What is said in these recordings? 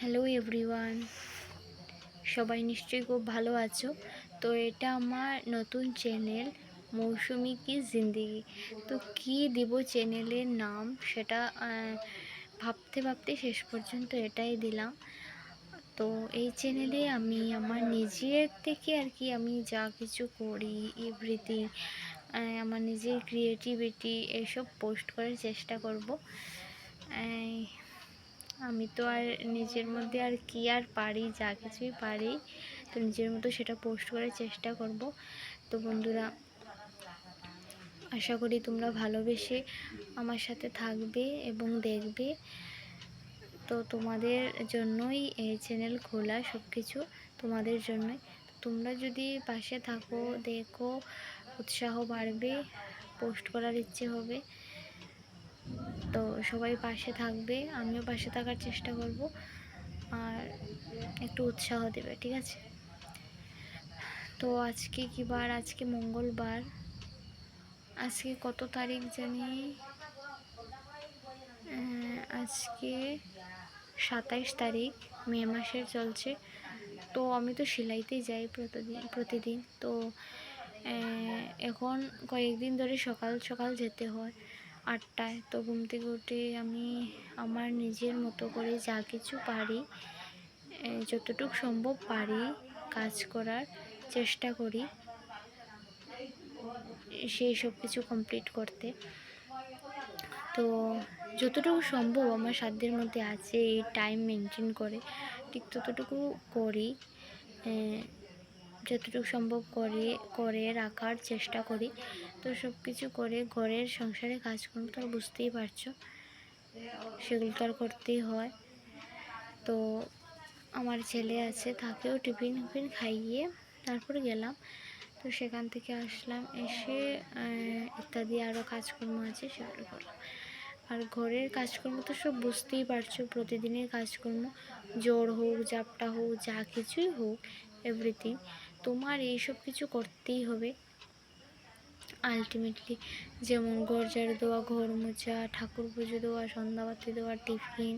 Hello everyone, সবাই নিশ্চয়ই খুব ভালো আছো। তো এটা আমার নতুন চ্যানেল মৌসুমি কি জিন্দেগি। তো কি দিব চ্যানেলের নাম সেটা ভাবতে ভাবতে শেষ পর্যন্ত এটাই দিলাম। তো এই চ্যানেলে আমি আমার নিজের থেকে আর কি আমি যা কিছু করি এভরিথিং, আমার নিজের ক্রিয়েটিভিটি এসব পোস্ট করার চেষ্টা করব। আমি তো আর নিজের মধ্যে আর কি আর পারি, যা কিছুই পারি তো নিজের মতো সেটা পোস্ট করার চেষ্টা করব। তো বন্ধুরা, আশা করি তোমরা ভালোবেসে আমার সাথে থাকবে এবং দেখবে। তো তোমাদের জন্যই এই চ্যানেল খোলা, সব কিছু তোমাদের জন্যই। তোমরা যদি পাশে থাকো, দেখো, উৎসাহ বাড়বে, পোস্ট করার ইচ্ছে হবে। তো সবাই পাশে থাকবে, আমিও পাশে থাকার চেষ্টা করব, আর একটু উৎসাহ দেবে, ঠিক আছে? তো আজকে কি বার? আজকে মঙ্গলবার। আজকে কত তারিখ জানি? আজকে 27 তারিখ, মে মাসের চলছে। তো আমি তো সেলাইতেই যাই প্রতিদিন। তো এখন কয়েকদিন ধরে সকাল সকাল যেতে হয় 8টায়। তো ঘুম থেকে উঠে আমি আমার নিজের মতো করে যা কিছু পারি, যতটুকু সম্ভব পারি কাজ করার চেষ্টা করি, সেই সব কিছু কমপ্লিট করতে। তো যতটুকু সম্ভব আমার সাধ্যের মধ্যে আছে, এই টাইম মেনটেন করে ঠিক ততটুকু করি, যতটুকু সম্ভব করে রাখার চেষ্টা করি। তো সব কিছু করে ঘরের সংসারে কাজকর্ম তো আর বুঝতেই পারছো, সেগুলো তো আর করতেই হয়। তো আমার ছেলে আছে, তাকেও টিফিন খাইয়ে তারপরে গেলাম। তো সেখান থেকে আসলাম, এসে ইত্যাদি আরও কাজকর্ম আছে সেগুলো করলাম। আর ঘরের কাজকর্ম তো সব বুঝতেই পারছো, প্রতিদিনের কাজকর্ম, জ্বর হোক, ঝাপটা হোক, যা কিছুই হোক, এভরিথিং তোমার এইসব কিছু করতেই হবে আলটিমেটলি। যেমন ঘর ঝাড়ু দেওয়া, ঘর মোছা, ঠাকুর পুজো দেওয়া, সন্ধ্যাবাতি দেওয়া, টিফিন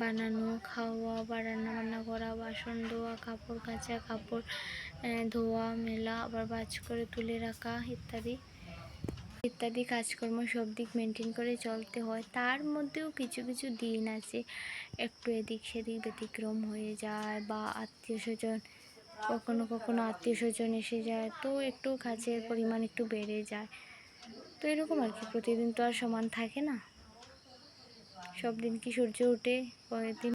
বানানো, খাওয়া বা রান্নাবান্না করা, বাসন ধোয়া, কাপড় কাচা, কাপড় ধোয়া মেলা, আবার ভাঁজ করে তুলে রাখা, ইত্যাদি ইত্যাদি কাজকর্ম সব দিক মেনটেন করে চলতে হয়। তার মধ্যেও কিছু কিছু দিন আছে একটু এদিক সেদিক ব্যতিক্রম হয়ে যায়, বা আত্মীয় স্বজন, কখনো কখনো আত্মীয় স্বজন এসে যায়, তো একটু কাজের পরিমাণ একটু বেড়ে যায়। তো এরকম আর কি, প্রতিদিন তো আর সমান থাকে না, সব দিন কি সূর্য ওঠে? পরের দিন